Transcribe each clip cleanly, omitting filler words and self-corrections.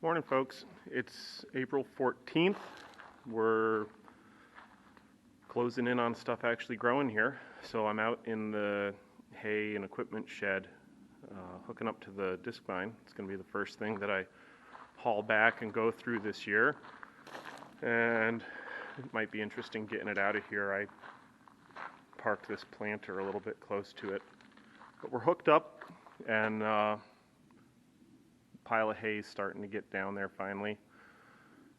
Morning, folks. It's April 14th. We're closing in on stuff actually growing here. So I'm out in the hay and equipment shed hooking up to the disc vine. It's going to be the first thing that I haul back and go through this year. And it might be interesting getting it out of here. I parked this planter a little bit close to it. But we're hooked up, and pile of hay is starting to get down there finally.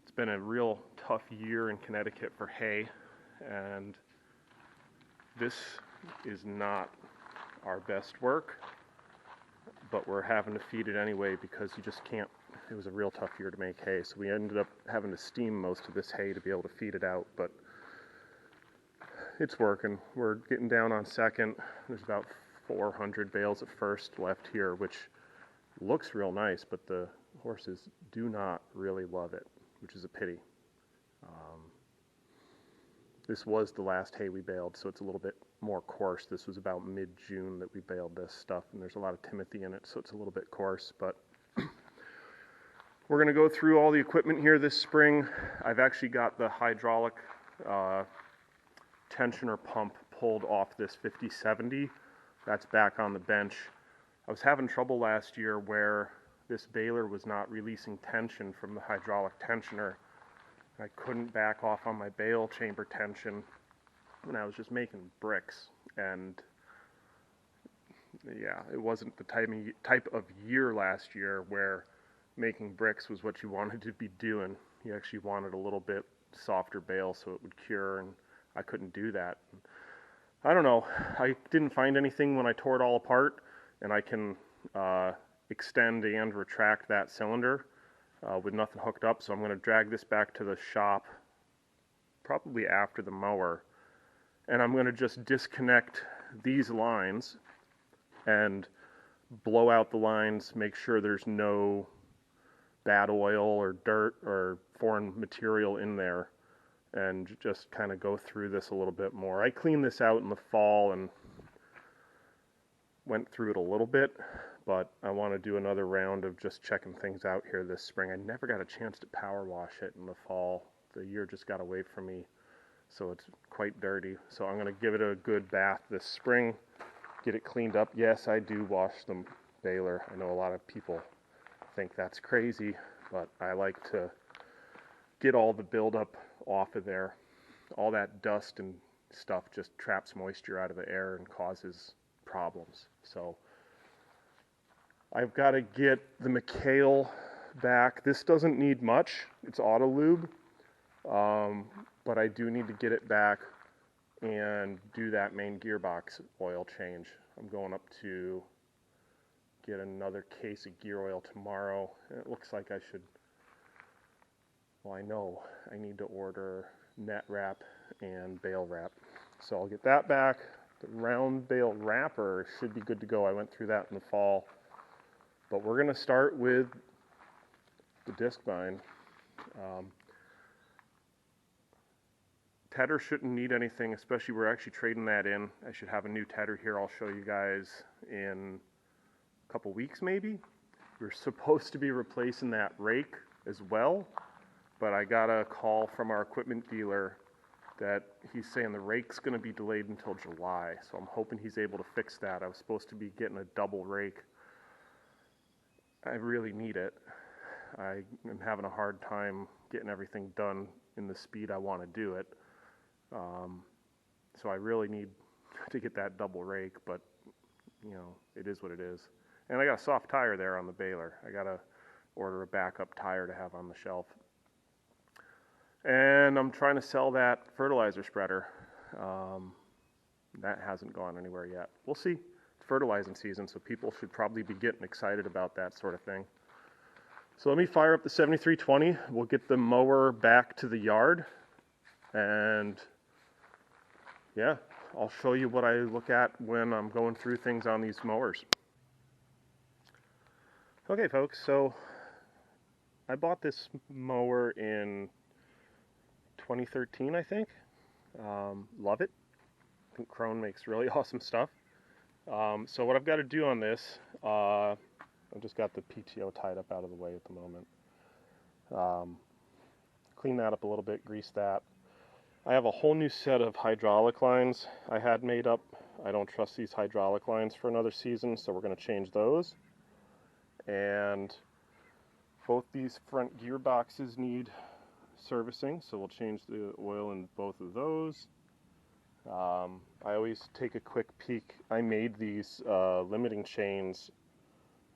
It's been a real tough year in Connecticut for hay, and this is not our best work, but we're having to feed it anyway because you just can't. It was a real tough year to make hay, so we ended up having to steam most of this hay to be able to feed it out, but it's working. We're getting down on second. There's about 400 bales at first left here, which looks real nice, but the horses do not really love it, which is a pity. This was the last hay we baled, so it's a little bit more coarse. This was about mid-June that we baled this stuff, and there's a lot of timothy in it, so it's a little bit coarse, but we're going to go through all the equipment here this spring. I've actually got the hydraulic tensioner pump pulled off this 5070. That's back on the bench. I was having trouble last year where this baler was not releasing tension from the hydraulic tensioner. I couldn't back off on my bale chamber tension, and I was just making bricks. And yeah, it wasn't the type of year last year where making bricks was what you wanted to be doing. You actually wanted a little bit softer bale so it would cure, and I couldn't do that. I don't know. I didn't find anything when I tore it all apart, and I can extend and retract that cylinder with nothing hooked up, so I'm going to drag this back to the shop probably after the mower, and I'm going to just disconnect these lines and blow out the lines, make sure there's no bad oil or dirt or foreign material in there, and just kind of go through this a little bit more. I cleaned this out in the fall and went through it a little bit, but I want to do another round of just checking things out here this spring. I never got a chance to power wash it in the fall. The year just got away from me, so it's quite dirty. So I'm going to give it a good bath this spring, get it cleaned up. Yes, I do wash the baler. I know a lot of people think that's crazy, but I like to get all the buildup off of there. All that dust and stuff just traps moisture out of the air and causes problems. So I've got to get the McHale back. This doesn't need much. It's auto lube, but I do need to get it back and do that main gearbox oil change. I'm going up to get another case of gear oil tomorrow, and it looks like I should, well, I know I need to order net wrap and bale wrap. So I'll get that back. The round bale wrapper should be good to go. I went through that in the fall. But we're going to start with the disc vine. Tedder shouldn't need anything, especially we're actually trading that in. I should have a new tedder here. I'll show you guys in a couple weeks maybe. We're supposed to be replacing that rake as well, but I got a call from our equipment dealer that he's saying the rake's going to be delayed until July, so I'm hoping he's able to fix that. I was supposed to be getting a double rake. I really need it. I am having a hard time getting everything done in the speed I want to do it. So I really need to get that double rake, but you know, it is what it is. And I got a soft tire there on the baler. I got to order a backup tire to have on the shelf. And I'm trying to sell that fertilizer spreader. That hasn't gone anywhere yet. We'll see. It's fertilizing season, so people should probably be getting excited about that sort of thing. So let me fire up the 7320. We'll get the mower back to the yard. And yeah, I'll show you what I look at when I'm going through things on these mowers. Okay, folks, so I bought this mower in 2013, I think. Love it. I think Krone makes really awesome stuff. So what I've got to do on this, I've just got the PTO tied up out of the way at the moment. Clean that up a little bit, grease that. I have a whole new set of hydraulic lines I had made up. I don't trust these hydraulic lines for another season, so we're going to change those. And both these front gearboxes need servicing, so we'll change the oil in both of those. I always take a quick peek. I made these limiting chains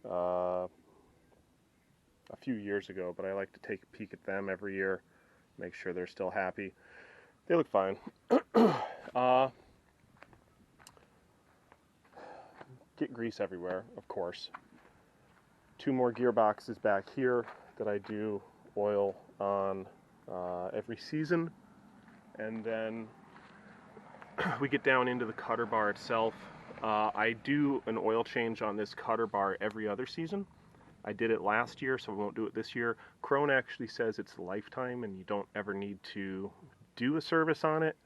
a few years ago, but I like to take a peek at them every year, make sure they're still happy. They look fine. Get grease everywhere, of course. 2 more gearboxes back here that I do oil on every season. And then we get down into the cutter bar itself. I do an oil change on this cutter bar every other season. I did it last year, so I won't do it this year. Krone actually says it's lifetime and you don't ever need to do a service on it.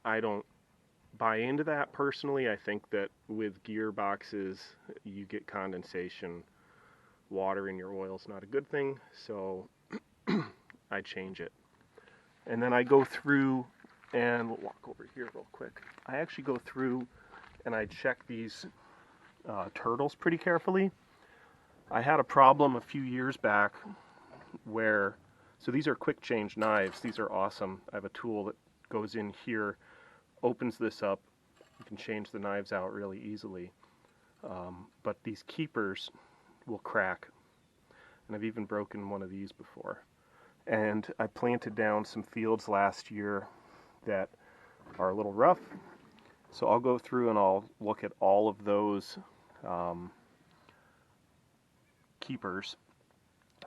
I don't buy into that personally. I think that with gearboxes, you get condensation. Water in your oil is not a good thing, so I change it. And then I go through, and we'll walk over here real quick. I actually go through and I check these turtles pretty carefully. I had a problem a few years back where, so these are quick change knives. These are awesome. I have a tool that goes in here, opens this up. You can change the knives out really easily. But these keepers will crack. And I've even broken one of these before. And I planted down some fields last year that are a little rough. So I'll go through and I'll look at all of those keepers.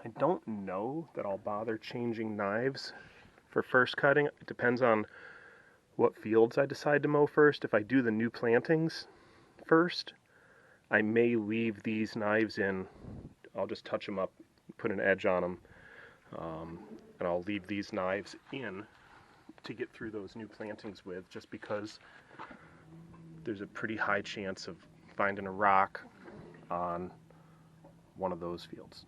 I don't know that I'll bother changing knives for first cutting. It depends on what fields I decide to mow first. If I do the new plantings first, I may leave these knives in. I'll just touch them up, put an edge on them, and I'll leave these knives in to get through those new plantings with, just because there's a pretty high chance of finding a rock on one of those fields.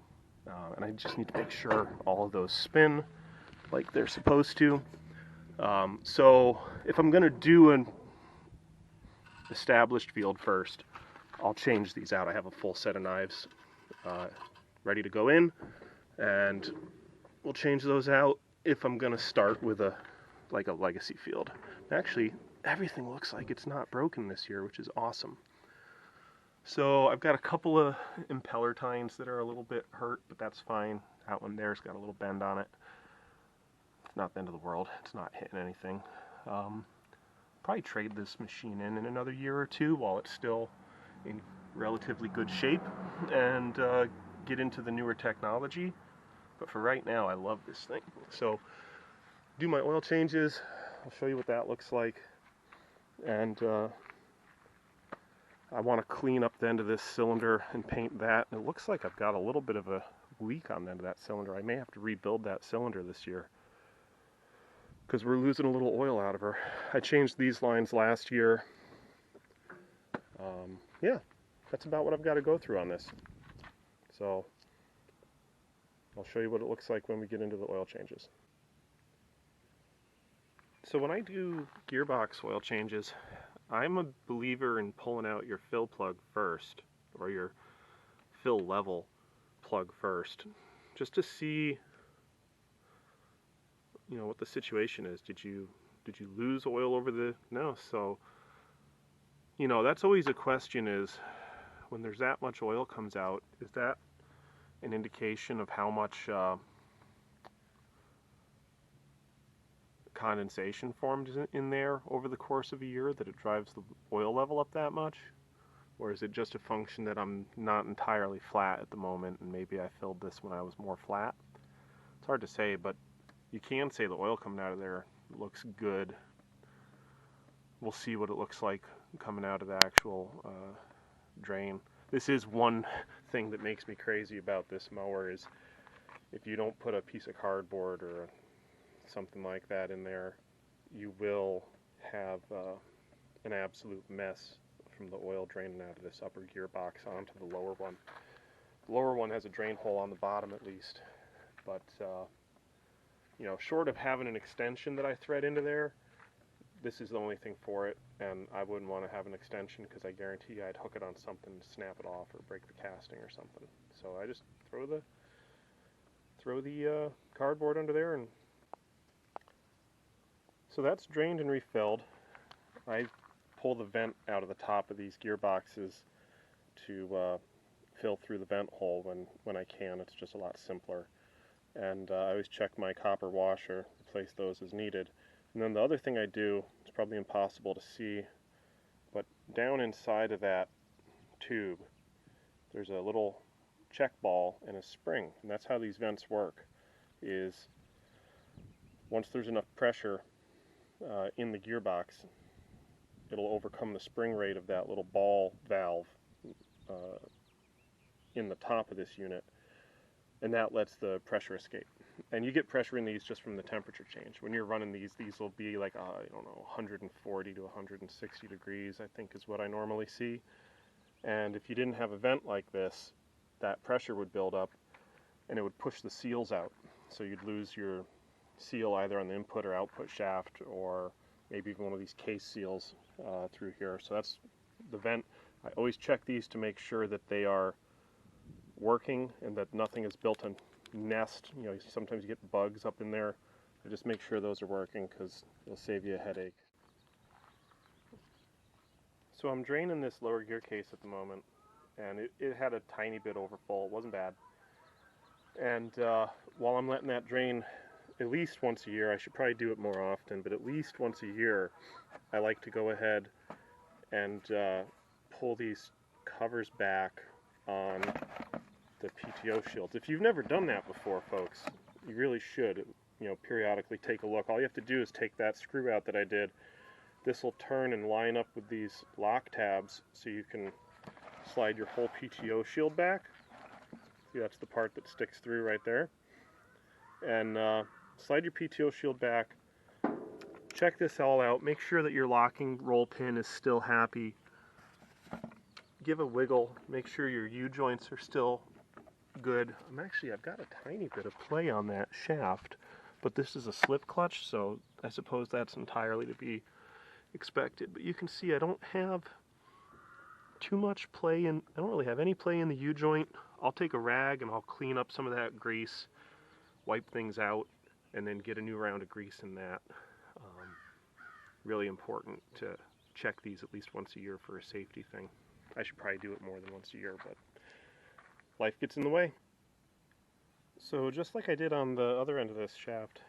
And I just need to make sure all of those spin like they're supposed to. So if I'm going to do an established field first, I'll change these out. I have a full set of knives ready to go in, and we'll change those out if I'm going to start with a legacy field. Actually, everything looks like it's not broken this year, which is awesome. So I've got a couple of impeller tines that are a little bit hurt, but that's fine. That one there's got a little bend on it. It's not the end of the world. It's not hitting anything. Probably trade this machine in another year or two while it's still in relatively good shape, and get into the newer technology. But for right now, I love this thing. So do my oil changes. I'll show you what that looks like. And I want to clean up the end of this cylinder and paint that. It looks like I've got a little bit of a leak on the end of that cylinder. I may have to rebuild that cylinder this year because we're losing a little oil out of her. I changed these lines last year. Yeah, that's about what I've got to go through on this. So I'll show you what it looks like when we get into the oil changes. So when I do gearbox oil changes, I'm a believer in pulling out your fill plug first, or your fill level plug first, just to see, you know, what the situation is. Did you lose oil over the, no, so, you know, that's always a question, is when there's that much oil comes out, is that an indication of how much condensation formed in there over the course of a year that it drives the oil level up that much? Or is it just a function that I'm not entirely flat at the moment, and maybe I filled this when I was more flat? It's hard to say, but you can say the oil coming out of there looks good. We'll see what it looks like coming out of the actual drain. This is one thing that makes me crazy about this mower, is if you don't put a piece of cardboard or something like that in there, you will have an absolute mess from the oil draining out of this upper gearbox onto the lower one. The lower one has a drain hole on the bottom at least, But you know, short of having an extension that I thread into there, this is the only thing for it, and I wouldn't want to have an extension because I guarantee I'd hook it on something to snap it off or break the casting or something. So I just throw the cardboard under there, and so that's drained and refilled. I pull the vent out of the top of these gearboxes to fill through the vent hole when I can. It's just a lot simpler. And I always check my copper washer, replace those as needed. And then the other thing I do, it's probably impossible to see, but down inside of that tube, there's a little check ball and a spring. And that's how these vents work, is once there's enough pressure in the gearbox, it'll overcome the spring rate of that little ball valve in the top of this unit, and that lets the pressure escape. And you get pressure in these just from the temperature change. When you're running these will be like, I don't know, 140 to 160 degrees, I think is what I normally see. And if you didn't have a vent like this, that pressure would build up and it would push the seals out. So you'd lose your seal either on the input or output shaft, or maybe even one of these case seals through here. So that's the vent. I always check these to make sure that they are working and that nothing is built a nest. You know, sometimes you get bugs up in there. I just make sure those are working because it'll save you a headache. So I'm draining this lower gear case at the moment, and it had a tiny bit overfull. It wasn't bad. And while I'm letting that drain at least once a year, I should probably do it more often, but at least once a year, I like to go ahead and pull these covers back on the PTO shields. If you've never done that before, folks, you really should, you know, periodically take a look. All you have to do is take that screw out that I did. This will turn and line up with these lock tabs so you can slide your whole PTO shield back. See, that's the part that sticks through right there. And slide your PTO shield back. Check this all out. Make sure that your locking roll pin is still happy. Give a wiggle. Make sure your U-joints are still good. I've got a tiny bit of play on that shaft, but this is a slip clutch, so I suppose that's entirely to be expected. But you can see I don't have too much play in, I don't really have any play in the U-joint. I'll take a rag and I'll clean up some of that grease, wipe things out, and then get a new round of grease in that. Really important to check these at least once a year for a safety thing. I should probably do it more than once a year, but life gets in the way. So just like I did on the other end of this shaft,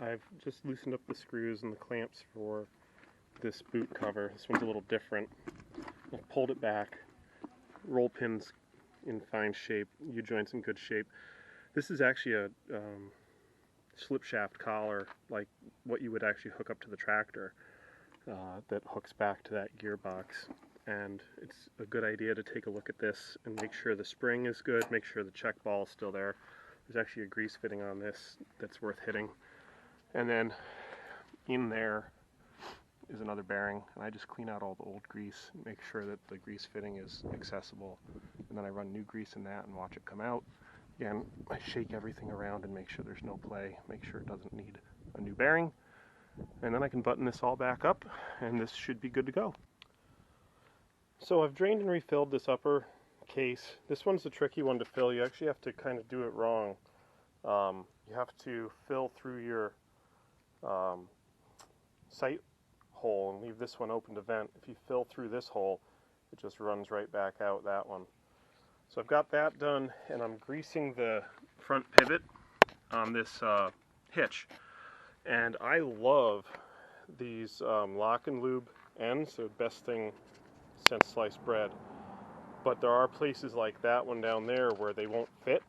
I've just loosened up the screws and the clamps for this boot cover. This one's a little different. I've pulled it back, roll pins in fine shape, U-joints in good shape. This is actually a slip shaft collar, like what you would actually hook up to the tractor, that hooks back to that gearbox. And it's a good idea to take a look at this and make sure the spring is good, make sure the check ball is still there. There's actually a grease fitting on this that's worth hitting. And then in there is another bearing, and I just clean out all the old grease, make sure that the grease fitting is accessible, and then I run new grease in that and watch it come out. Again, I shake everything around and make sure there's no play, make sure it doesn't need a new bearing, and then I can button this all back up, and this should be good to go. So I've drained and refilled this upper case. This one's a tricky one to fill. You actually have to kind of do it wrong. You have to fill through your sight hole and leave this one open to vent. If you fill through this hole, it just runs right back out that one. So I've got that done, and I'm greasing the front pivot on this hitch. And I love these lock and lube ends. They're the best thing since sliced bread. But there are places like that one down there where they won't fit.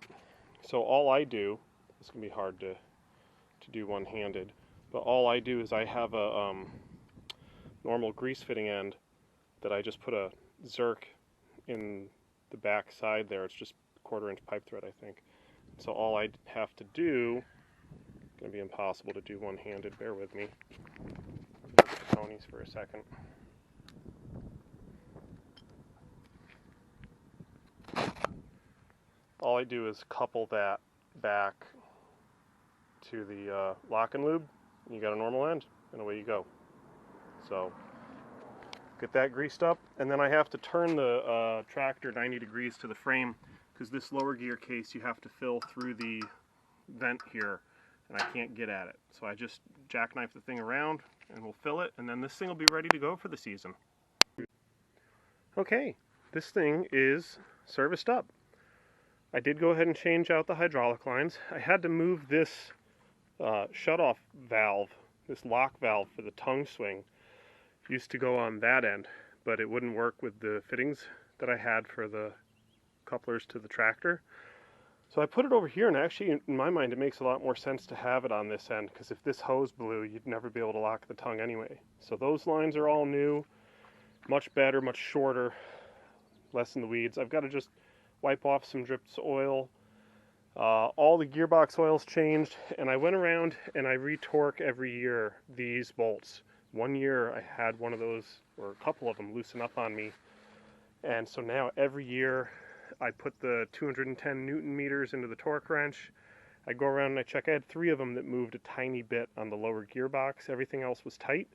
So all I do, this can be hard to do one-handed, but all I do is I have a normal grease fitting end that I just put a zerk in the back side there. It's just 1/4 inch pipe thread, I think. So all I have to do, it's going to be impossible to do one-handed, bear with me. Look at the ponies for a second. All I do is couple that back to the lock and lube, and you got a normal end, and away you go. So get that greased up, and then I have to turn the tractor 90 degrees to the frame, because this lower gear case you have to fill through the vent here, and I can't get at it. So I just jackknife the thing around, and we'll fill it, and then this thing will be ready to go for the season. Okay, this thing is serviced up. I did go ahead and change out the hydraulic lines. I had to move this shutoff valve, this lock valve for the tongue swing. It used to go on that end, but it wouldn't work with the fittings that I had for the couplers to the tractor. So I put it over here, and actually in my mind it makes a lot more sense to have it on this end, because if this hose blew, you'd never be able to lock the tongue anyway. So those lines are all new, much better, much shorter, less in the weeds. I've got to just wipe off some drips of oil. All the gearbox oil's changed, and I went around and I retorque every year these bolts. One year I had one of those, or a couple of them, loosen up on me, and so now every year I put the 210 Newton meters into the torque wrench. I go around and I check. I had 3 of them that moved a tiny bit on the lower gearbox. Everything else was tight.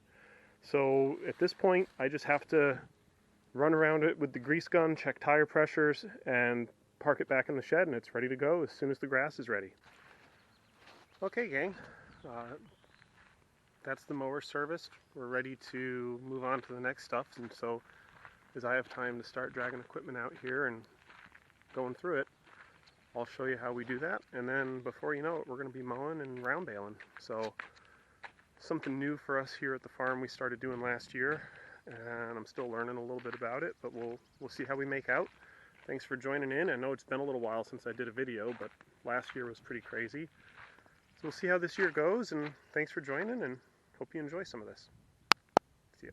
So at this point I just have to run around it with the grease gun, check tire pressures, and park it back in the shed, and it's ready to go as soon as the grass is ready. Okay, gang, that's the mower serviced. We're ready to move on to the next stuff, and so as I have time to start dragging equipment out here and going through it, I'll show you how we do that, and then before you know it, we're going to be mowing and round baling. So something new for us here at the farm we started doing last year, and I'm still learning a little bit about it, but we'll see how we make out. Thanks for joining in. I know it's been a little while since I did a video, but last year was pretty crazy. So we'll see how this year goes, and thanks for joining, and hope you enjoy some of this. See ya.